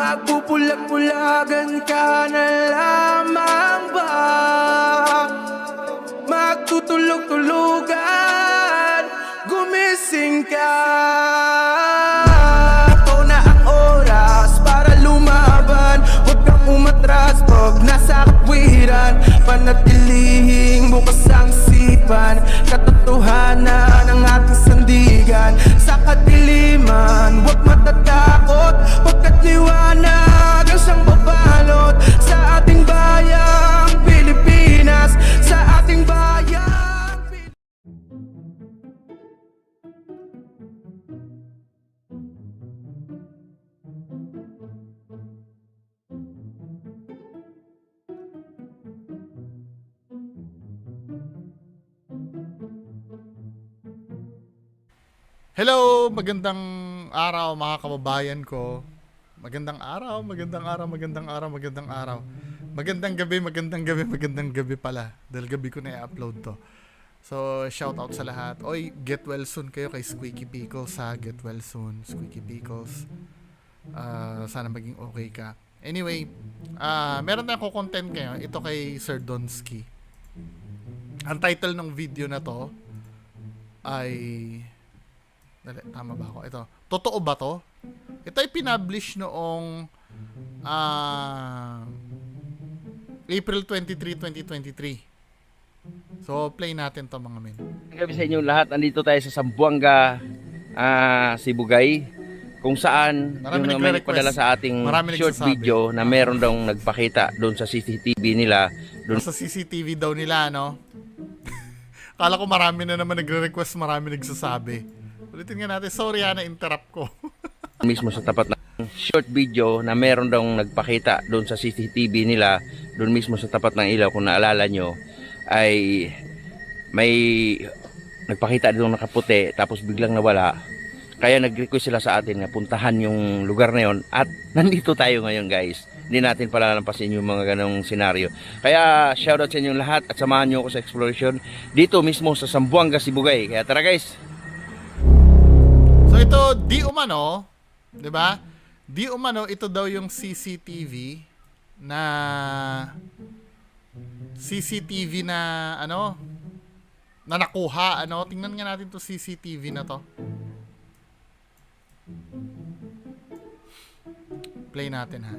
Magpupulag-pulagan ka na lamang ba? Magtutulog-tulugan, gumising ka. Ito na ang oras para lumaban. Huwag kang umatras pag nasa katwiran. Panatilihing bukas ang isipan. Katotohanan ang ating sandigan. Sa kadiliman, huwag matatakot, pagkat liwanag ang siyang babalot sa ating bayang Pilipinas, sa ating bayang Hello! Magandang araw mga kababayan ko. Magandang araw, magandang araw, magandang araw, magandang araw. Magandang gabi, magandang gabi, magandang gabi pala. Dahil gabi ko na i-upload to. So, shout out sa lahat. Oy, get well soon kayo kay Squeaky Pickles ha. Get well soon, Squeaky Pickles. Sana maging okay ka. Anyway, meron tayong content kayo. Ito kay Sir Donsky. Ang title ng video na to ay... Tama ba ako? Ito. Totoo ba to? Ito ay pinablish noong April 23, 2023. So, play natin to mga men. Gabi sa inyo lahat. Andito tayo sa Zamboanga, Sibugay, kung saan Marami yung may padala sa ating short video na meron daw nagpakita doon sa CCTV nila. Sa CCTV daw nila, no? Kala ko marami na naman nagre-request, marami nagsasabi. Ulitin nga natin. Sorry na-interrupt ko. Mismo sa tapat ng short video na meron daw nagpakita doon sa CCTV nila, doon mismo sa tapat ng ilaw, kung naalala nyo, ay may nagpakita doon nakaputi tapos biglang nawala. Kaya nag-request sila sa atin na puntahan yung lugar na yon, at nandito tayo ngayon guys. Hindi natin palalampasin yung mga ganong senaryo. Kaya shoutout sa inyo lahat at samahan nyo ako sa exploration dito mismo sa Zamboanga, Sibugay. Kaya tara guys! So ito, di umano, 'di ba? Di umano ito daw yung CCTV na ano, na nakuha, ano? Tingnan nga natin 'to CCTV na 'to. Play natin ha.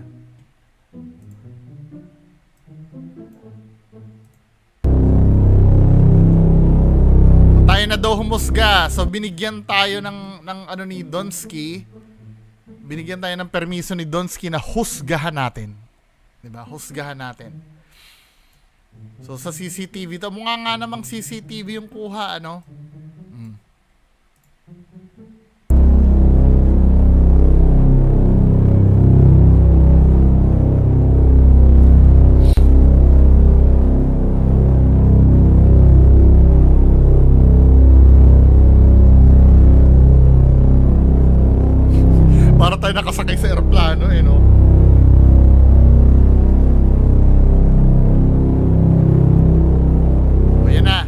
Tayo na daw humusga. So binigyan tayo ng ano ni Donsky. Binigyan tayo ng permiso ni Donsky na husgahan natin. 'Di ba? Husgahan natin. So sa CCTV to, mukha nga namang CCTV yung kuha, ano? Para tayo nakasakay sa eroplano, eh, no? O, yan na.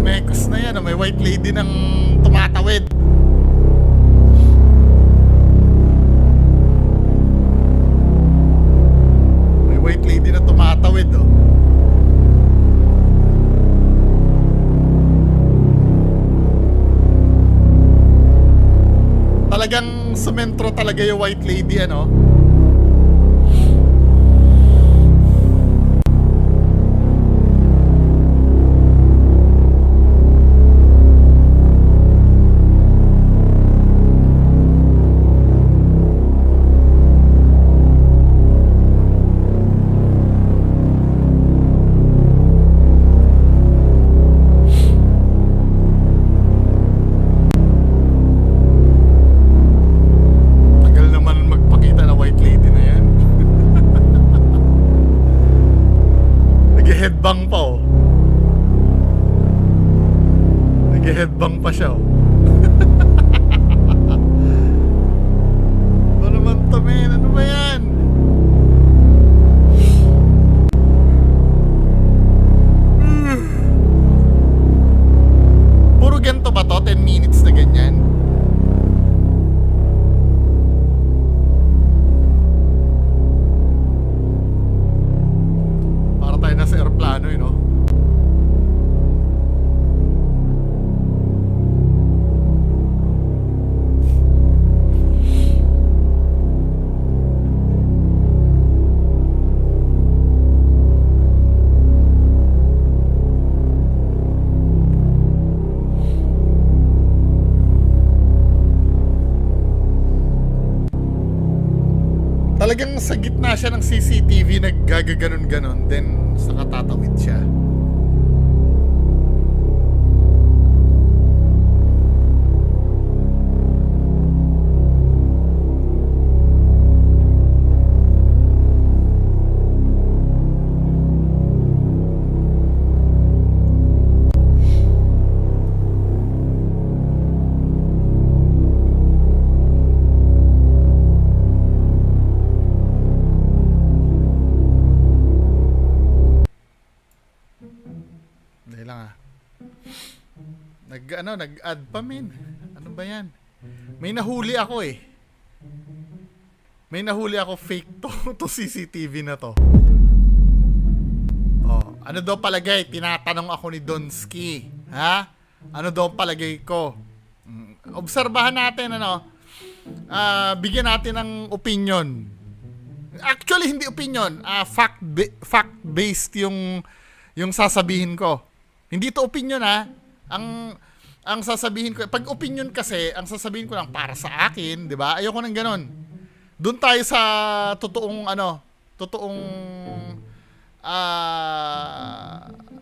Mekos na yan. May white lady ng tumatawid. May white lady na tumatawid, oh. Talagang sumentro talaga yung white lady, ano? Headbang pa, oh. Nag-headbang pa siya, oh. Ano naman to, men? Ano ba yan? Puro ganito ba to? 10 minutes na ganyan? Talagang sa gitna siya ng CCTV, naggagaganon-ganon, then saka tatawid siya. Dahil lang nag-add pa min. Ano ba yan? May nahuli ako eh. May nahuli ako fake to CCTV na to. Oh, ano daw palagay? Tinatanong ako ni Donsky. Ha? Ano daw palagay ko? Obserbahan natin bigyan natin ng opinion. Actually hindi opinion, fact-based yung sasabihin ko. Hindi to opinion ang sasabihin ko. Pag opinion kasi, ang sasabihin ko lang para sa akin, 'di ba? Ayoko nang ganon. Doon tayo sa totoong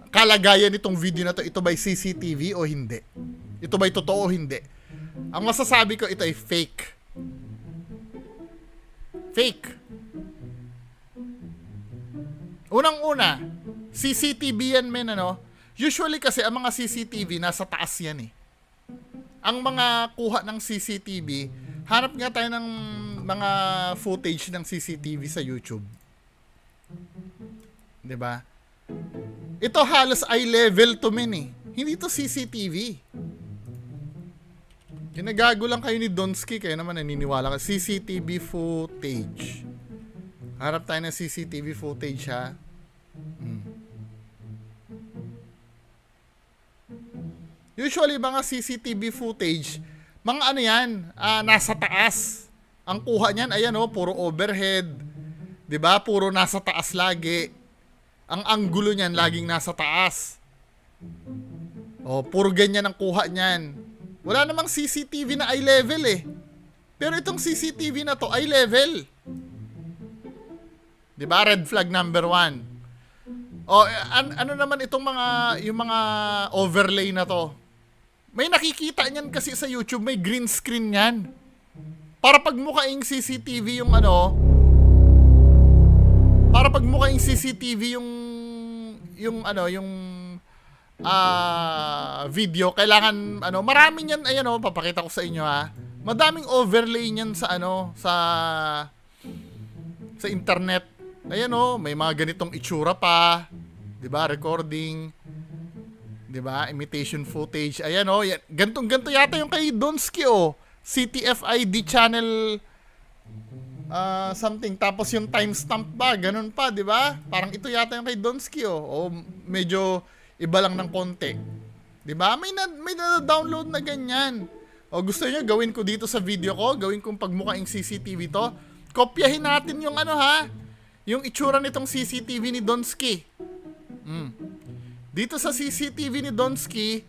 kalagayan nitong video na to. Ito ba'y CCTV o hindi? Ito ba'y totoo o hindi? Ang masasabi ko, ito ay fake. Fake. Unang-una, CCTV yan men Usually kasi ang mga CCTV nasa taas yan eh. Ang mga kuha ng CCTV, hanap nga tayo ng mga footage ng CCTV sa YouTube. 'Di ba? Ito halos eye level to men eh. Hindi to CCTV. Ginagago lang kayo ni Donsky, kayo naman naniniwala ka. CCTV footage. Harap tayo ng CCTV footage ha. Usually mga CCTV footage, mga ano yan, nasa taas. Ang kuha niyan, ayan puro overhead. 'Di ba? Puro nasa taas lagi. Ang anggulo niyan laging nasa taas. Puro ganyan ang kuha niyan. Wala namang CCTV na eye level eh. Pero itong CCTV na to, eye level. 'Di ba? Red flag number 1. Ano naman itong yung mga overlay na to? May nakikita niyan kasi sa YouTube, may green screen niyan. Para pagmukaing CCTV yung para pagmukaing CCTV yung video, kailangan marami niyan, papakita ko sa inyo ha. Madaming overlay niyan sa sa internet. Ayan may mga ganitong itsura pa, 'di ba? Recording, 'di ba? Imitation footage. Ayan ganto yata yung kay Donsky CTFID channel something, tapos yung timestamp ba, ganun pa, 'di ba? Parang ito yata yung kay Donsky medyo iba lang ng konti. 'Di ba? May na-download na ganyan. Gusto niyo gawin ko dito sa video ko, gawin kong pagmukaing CCTV to. Kopyahin natin yung yung itsura nitong CCTV ni Donsky. Dito sa CCTV ni Donsky,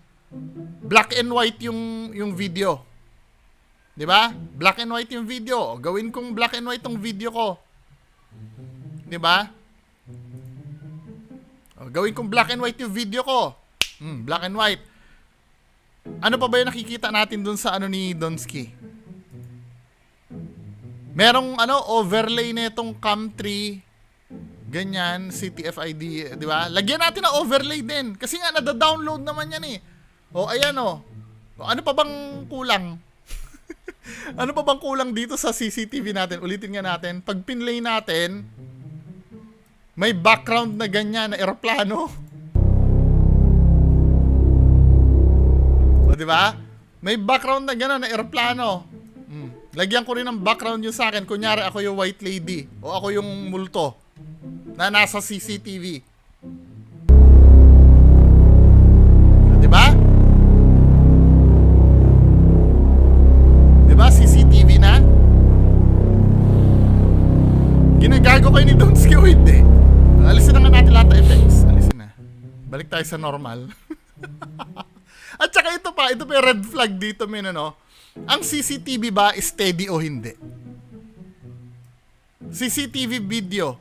black and white yung video. 'Di ba? Black and white yung video. Gawin kong black and white tong video ko. 'Di ba? Gawin kong black and white yung video ko. Black and white. Ano pa ba yung nakikita natin dun sa ni Donsky? Merong overlay na itong cam3. Ganyan, CTFID, di ba? Lagyan natin ng overlay din. Kasi nga, nada-download naman yan eh. Ayan ano pa bang kulang? Ano pa bang kulang dito sa CCTV natin? Ulitin nga natin. Pag pinlay natin, may background na ganyan, na eroplano. Di ba? May background na gano'n, na eroplano. Lagyan ko rin ng background yung sa akin. Kunyari, ako yung white lady. O ako yung multo na nasa CCTV. Di ba? Di ba? CCTV na? Ginagago kayo ni Donsky o hindi? Alisin na nga natin lahat ng effects. Alisin na. Balik tayo sa normal. At saka ito pa yung red flag dito, men, Ang CCTV ba steady o hindi? CCTV video.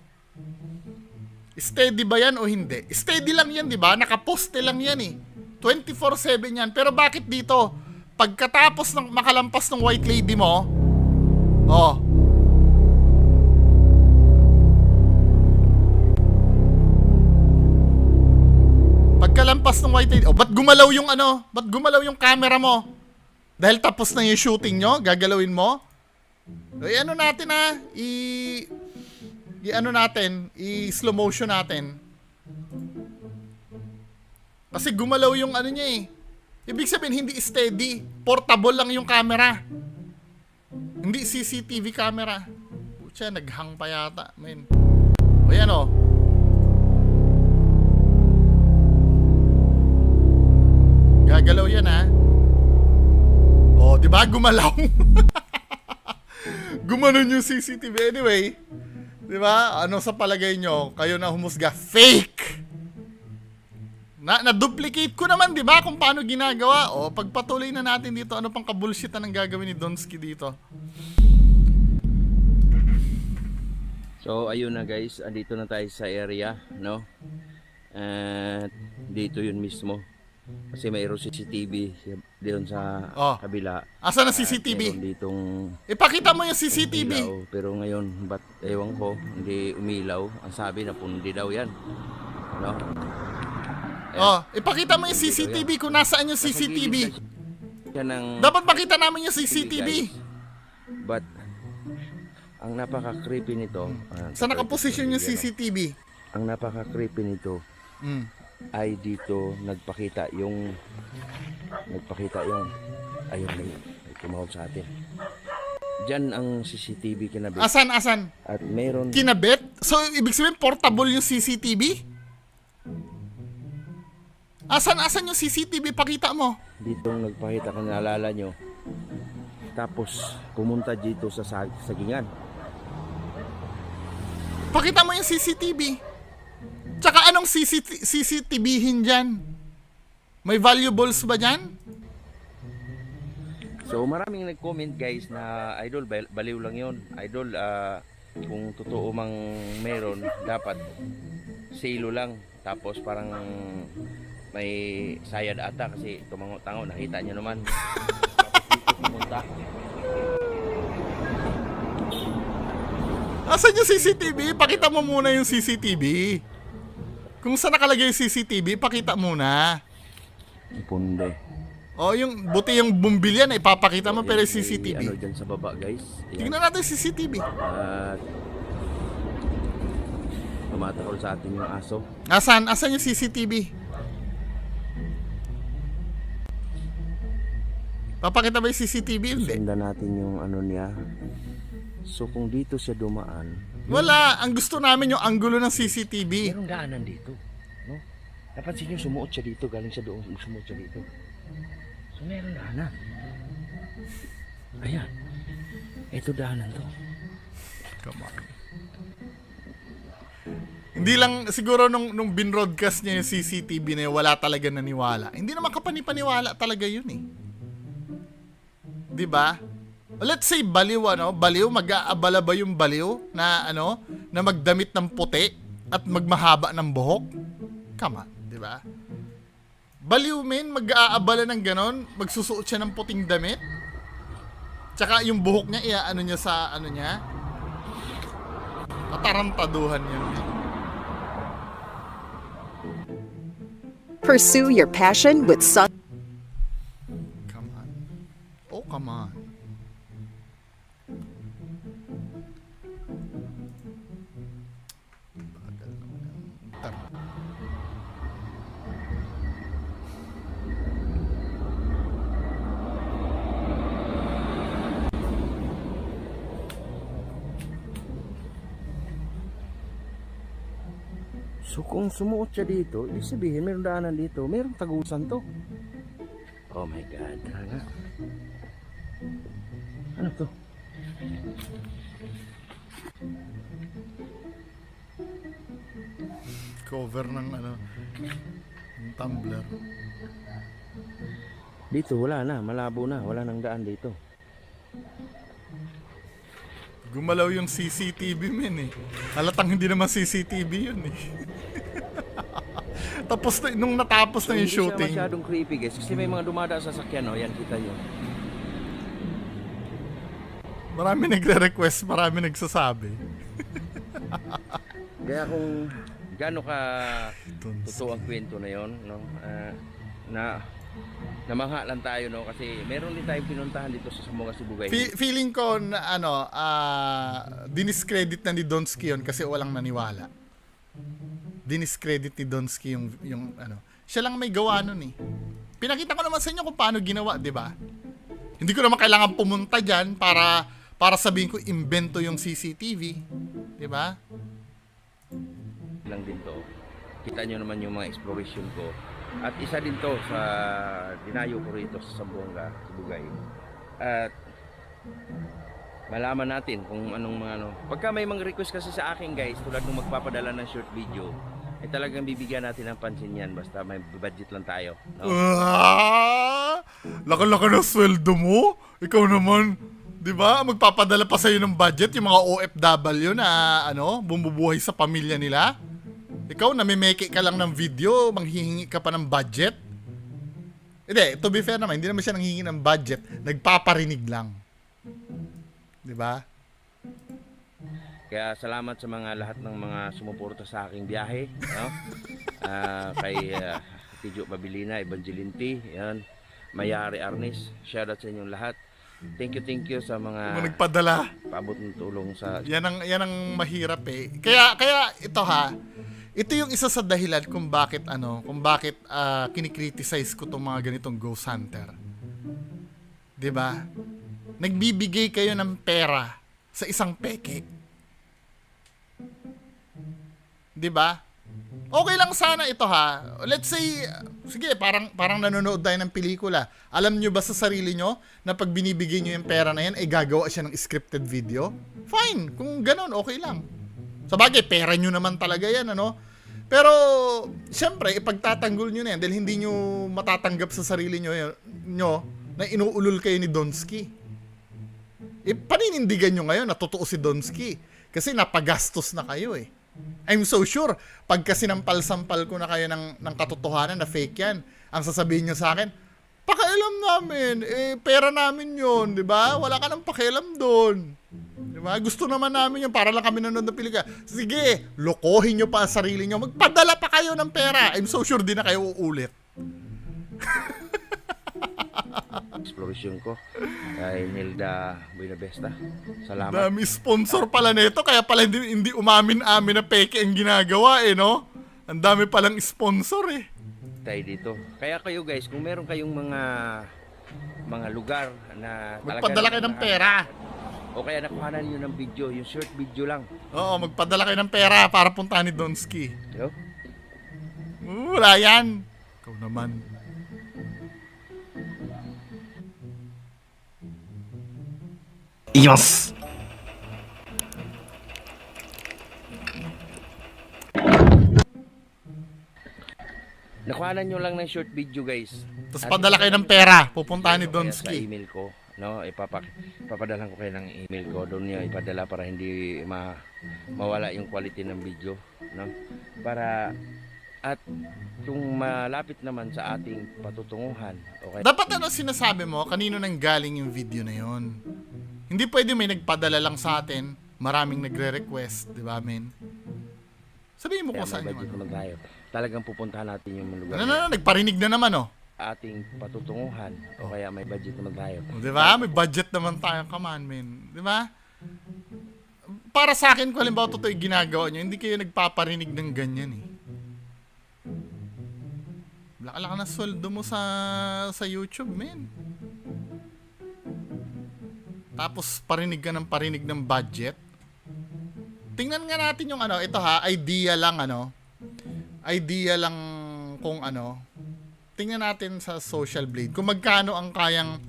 Steady ba yan o hindi? Steady lang yan, di ba? Nakaposte lang yan eh. 24/7 yan. Pero bakit dito? Pagkatapos ng makalampas ng white lady mo, oh, pagkalampas ng white lady, oh, ba't gumalaw yung ano? Ba't gumalaw yung camera mo? Dahil tapos na yung shooting nyo? Gagalawin mo? Ano natin ano natin, slow motion natin. Kasi gumalaw yung ano niya eh. Ibig sabihin hindi steady, portable lang yung camera. Hindi CCTV camera. Pucha, naghang pa yata, men. O yan o. Gagalaw yan ha. O, di ba gumalaw? Gumanon yung CCTV. Anyway, di ba? Ano sa palagay nyo? Kayo na humusga. Fake! Na-duplicate ko naman, di ba? Kung paano ginagawa. O, pagpatuloy na natin dito. Ano pang kabulshitan ang gagawin ni Donsky dito? So ayun na guys, andito na tayo sa area, no? At dito yun mismo. Kasi mayroong CCTV doon sa kabila. Asa na CCTV? Mayroon ditong ipakita mo yung CCTV. umilaw, pero ngayon, ba't ewan ko, hindi umilaw. Ang sabi na pundi daw yan. No? Ipakita mo yung CCTV kung nasaan yung CCTV. Dapat makita namin yung CCTV. But ang napaka-creepy nito, saan nakaposisyon yung CCTV? Ang napaka-creepy nito ay dito nagpakita yung ayun, may tumawag sa atin. Diyan ang CCTV kinabit. Asan? At meron kinabit? So ibig sabihin portable yung CCTV? Asan yung CCTV? Pakita mo. Dito nagpakita, kung naalala nyo. Tapos pumunta dito sa sagingan. Pakita mo yung CCTV. Tsaka anong CCTVhin dyan? May valuables ba dyan? So maraming nag-comment guys na idol, baliw lang yon. Idol, kung totoo mang meron, dapat silo lang. Tapos parang may sayad ata kasi tumango-tango, nakita nyo naman. Tapos dito pumunta. Asan yung CCTV? Pakita mo muna yung CCTV. Kung saan nakalagay yung CCTV, pakita muna. Punde. Yung buti yung bumbil yan, ipapakita mo, pero yung CCTV. Ano dyan sa baba guys. Ayan. Tingnan natin yung CCTV. At tumatakol sa atin yung aso. Asan yung CCTV? Papakita ba yung CCTV? Hindi. Sundan natin yung ano niya. So kung dito siya dumaan, wala. Ang gusto namin yung anggulo ng CCTV. merong daanan dito, no? Napansin niyo sumuot siya dito, galing siya doon, sumuot siya dito. So meron daanan. Ayan. Ito daanan to. Come on. Hindi lang siguro nung binroadcast niya yung CCTV na yun, wala talaga naniwala. Hindi naman kapanipaniwala talaga yun eh. 'Di ba? Let's say baliw, mag-aabala ba yung baliw na na magdamit ng puti at magmahaba ng buhok? Come on, 'di ba? Baliw men, mag-aabala ng ganon, magsusuot siya ng puting damit. Tsaka yung buhok niya, niya sa niya. Katarantaduhan yun. Pursue your passion with Sun. Come on. Oh, come on. So kung sumuot siya dito, ibig sabihin mayroong daanan dito, mayroong tagusan to. Oh my God, nga. Ano to? Cover ng ng tumbler. Dito wala na, malabo na, wala nang daan dito. Gumalaw yung CCTV, men eh. Halatang hindi naman CCTV yun eh. Tapos na, nung natapos na yung Hindi shooting. siya masyadong creepy guys kasi may mga dumada sa sakyan, no? Yan, kita yun. Marami nagre-request, marami nagsasabi. Kaya kung gaano ka totoo ang kwento na yon, no? Namangha lang tayo, no? Kasi meron din tayong pinuntahan dito sa Zamboanga, Cebu, guys. Feeling ko na diniscredit na ni Donsky yun kasi walang naniwala. Diniscredit ni Donsky yung ano. Siya lang may gawa nun eh. Pinakita ko naman sa inyo kung paano ginawa, di ba? Hindi ko naman kailangan pumunta dyan para sabihin ko imbento yung CCTV. Di ba? Lang din to. Kita nyo naman yung mga exploration ko. At isa din to sa dinayo ko rito sa Zamboanga, Cebu, guys. At malaman natin kung anong mga ano. Pagka may mga request kasi sa akin, guys, tulad nung magpapadala ng short video, ay talagang bibigyan natin ng pansin yan basta may budget lang tayo, no? Laka-laka na sweldo mo? Ikaw naman, di ba? Magpapadala pa sa'yo ng budget yung mga OFW na bumubuhay sa pamilya nila. Ikaw, namimeke ka lang ng video, manghihingi ka pa ng budget. Hindi, to be fair naman, hindi naman siya nanghihingi ng budget, nagpaparinig lang. Di ba? Kaya salamat sa mga lahat ng mga sumuporta sa aking biyahe, no? Kay Tijo Babilina, Evangeline T, yan, Mayari Arnis, shoutout sa inyong lahat. Thank you sa mga Nagpadala. paabot ng tulong sa... Yan ang mahirap eh. Kaya ito ha, ito yung isa sa dahilan kung bakit kinikriticize ko tong mga ganitong ghost hunter. 'Di ba? Nagbibigay kayo ng pera sa isang peke. 'Di ba? Okay lang sana ito ha. Let's say, sige, parang nanonood tayo ng pelikula. Alam nyo ba sa sarili nyo na pag binibigay nyo yung pera na yan, ay gagawa siya ng scripted video? Fine. Kung ganun, okay lang. Sabagay, pera nyo naman talaga yan, ano? Pero, syempre, ipagtatanggol nyo na yan dahil hindi nyo matatanggap sa sarili nyo na inuulol kayo ni Donsky. Paninindigan nyo ngayon na totoo si Donsky kasi napagastos na kayo eh. I'm so sure, pagka sinampal-sampal ko na kayo ng katotohanan na fake yan, ang sasabihin nyo sa akin, pakialam namin, pera namin yun, di ba? Wala ka nang pakialam doon. Di ba? Gusto naman namin yun, para lang kami nanonood ng pelikula. Sige, lokohin nyo pa ang sarili nyo, magpadala pa kayo ng pera. I'm so sure di na kayo uulit. exploration ko kay Nilda Buenavesta. Salamat. Dami sponsor pala nito, kaya pala hindi umamin-amin na peke ang ginagawa eh, no? Ang dami palang sponsor eh. Tayo dito. Kaya kayo guys, kung meron kayong mga lugar na magpadala kayo ng pera. O kaya nakuhanan niyo ng video, yung short video lang. Oo, magpadala kayo ng pera para puntahan ni Donsky. Yo? Wala yan. Ikaw naman. Yes! Nakuhanan nyo lang ng short video guys. Tapos padala kayo ng pera, pupuntahan ni Sa Donsky. email ko, no, ipapadalan ko kayo ng email ko. Doon niyo ipadala para hindi mawala yung quality ng video, no? Para at kung malapit naman sa ating patutunguhan, okay. Dapat ano sinasabi mo, kanino nang galing yung video na yon? Hindi pwede may nagpadala lang sa atin, maraming nagre-request, di ba, men? Sabihin mo Kaya kung saan may yung budget ano. naman tayo. Talagang pupuntahan natin yung lugar Ano, nagparinig na naman, oh. ating patutunguhan o kaya may budget naman tayo. O, di ba? May budget naman tayo, come on, men. Di ba? Para sa akin, kung halimbawa totoo yung ginagawa nyo, hindi kayo nagpaparinig ng ganyan, eh. Laka-laka na sweldo mo sa YouTube, men. Tapos parinig ka ng parinig ng budget. Tingnan nga natin yung ano, ito ha, idea lang kung ano. Tingnan natin sa Social Blade kung magkano ang kayang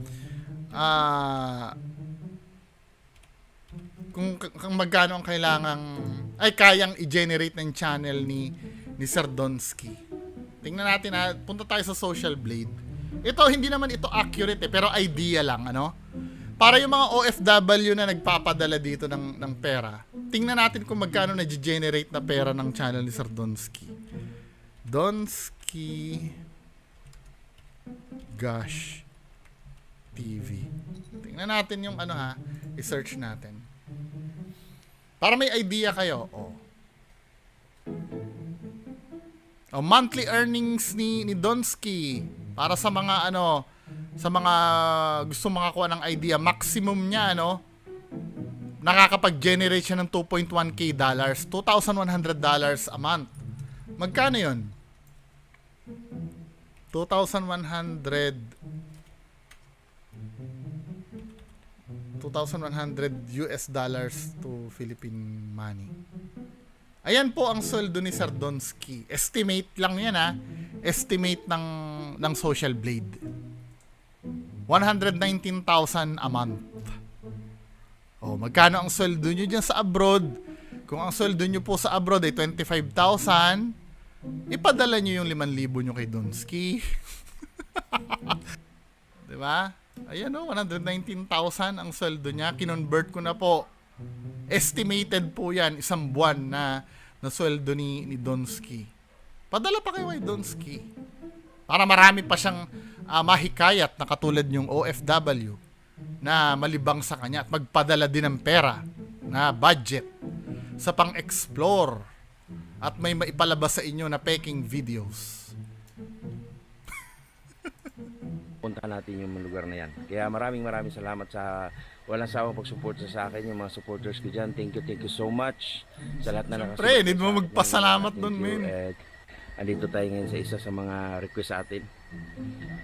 kung magkano ang kayang i-generate ng channel ni Sir Donsky. Tingnan natin ha, punta tayo sa Social Blade. Ito hindi naman ito accurate pero idea lang ano. para yung mga OFW na nagpapadala dito ng pera, tingnan natin kung magkano na-generate na pera ng channel ni Sir Donsky. Donsky Gosh TV. Tingnan natin yung ano ha, i-search natin. Para may idea kayo. Monthly earnings ni Donsky para sa mga ano, sa mga gusto makakuha ng idea, maximum niya nakakapag-generate siya ng 2.1k dollars, $2,100 a month. Magkano 'yon? 2,100 US dollars to Philippine money. Ayan po ang sweldo ni Sir Donsky. Estimate lang yan ha. Estimate ng Social Blade. 119,000 a month. Magkano ang sweldo nyo dyan sa abroad? Kung ang sweldo nyo po sa abroad ay 25,000, ipadala nyo yung 5,000 nyo kay Donsky. Diba? Ayan 119,000 ang sweldo niya. Kinonvert ko na po. Estimated po yan, isang buwan na sweldo ni Donsky. Padala pa kayo kay Donsky. Para marami pa siyang mahikayat na katulad yung OFW na malibang sa kanya at magpadala din ng pera na budget sa pang-explore at may maipalabas sa inyo na peking videos. Punta natin yung lugar na yan. Kaya maraming salamat sa walang sawang pagsuporta sa akin, yung mga supporters ko dyan. Thank you so much sa lahat na nakasuporta. Pre, need mo magpasalamat doon, men. Andito tayo ngayon sa isa sa mga request sa atin.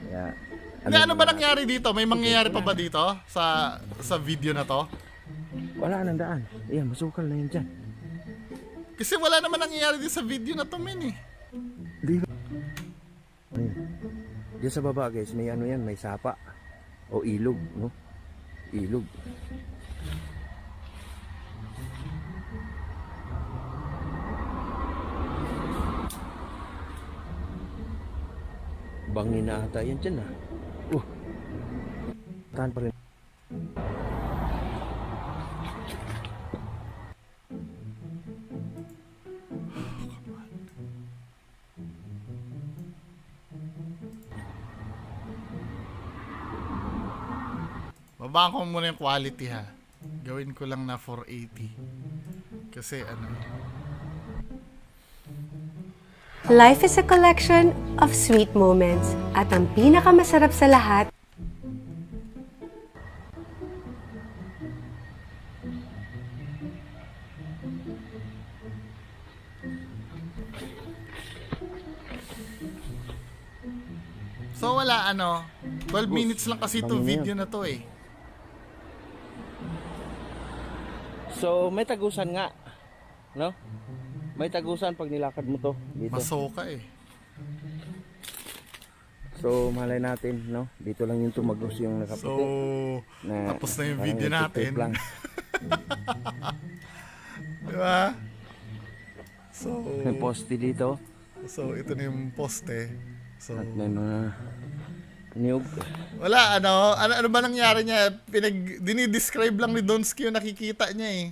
Kaya, ano ba nangyari dito? May mangyayari pa ba dito sa video na to? Wala nang daan. Ayan, masukal na yun dyan. Kasi wala naman nangyayari dito sa video na to, men eh. Di ba? Diyan sa baba guys, may ano yan, may sapa. O ilog, no? Ilog. Bangin na ata yan dyan ah. Tahan pa rin. Babaan ko muna yung quality ha. Gawin ko lang na 480. Kasi Life is a collection of sweet moments. At ang pinakamasarap sa lahat, so wala 12 minutes lang kasi itong video na to eh. So, may tagusan nga. No? May tagusan pag nilakad mo to dito. Masoka eh. So, malay natin, no? Dito lang yung tumagos yung nakaputi. So, na, tapos na yung video natin. Diba? So, may poste dito. So, ito na yung poste. So, At may mga niyog. wala, ano ba nangyari niya? Dinidescribe lang ni Donsky yung nakikita niya eh.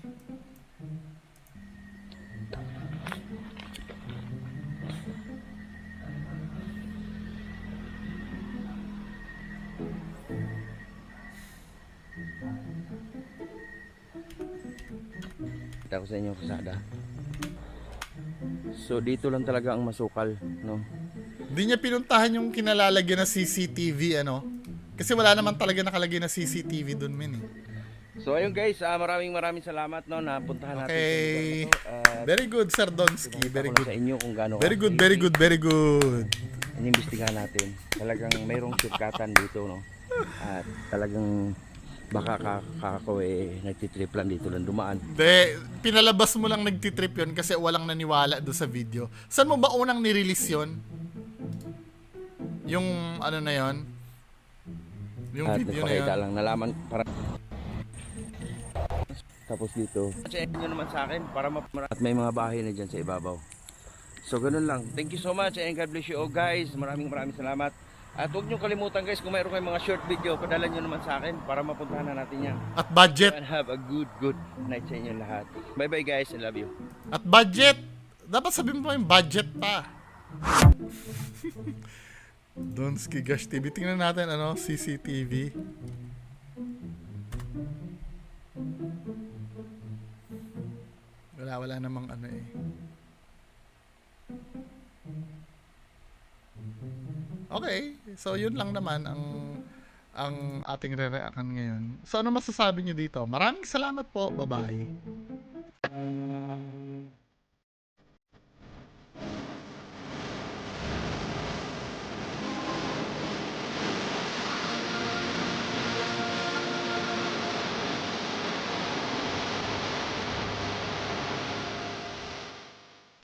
Kita ko sa inyo kasada. So dito lang talaga ang masukal, no? Di niya pinuntahan yung kinalalagyan na CCTV, Kasi wala naman talaga nakalagay na CCTV dun, men eh. So ayun guys, maraming salamat no na puntahan natin. Okay. Very good, Sir Donsky. Very Sa good. inyo kung gaano. Very good, very good, very good. Inimbestigahan natin. Talagang mayroong sirkatan dito, no? At talagang baka kako nagtitrip lang dito lang dumaan. De, pinalabas mo lang nagtitrip yun kasi walang naniwala doon sa video. Saan mo ba unang nirelease yun? Yung na yun? Yung At video na yun? nagpakita lang nalaman para tapos dito. Share nyo naman sa akin para at may mga bahay na dyan sa ibabaw. So ganun lang. Thank you so much and God bless you all guys. Maraming salamat. At huwag nyo kalimutan guys, kung mayroon kayong mga short video, padala nyo naman sa akin para mapuntahan na natin yan. At budget. And have a good night sa inyo lahat. Bye bye guys, I love you. At budget. Dapat sabihin mo yung budget pa. Donski Gash TV. Tingnan natin ano, CCTV. Wala namang ano eh. Okay, so yun lang naman ang ating re-reaction ngayon. So ano masasabi nyo dito? Maraming salamat po. Bye-bye.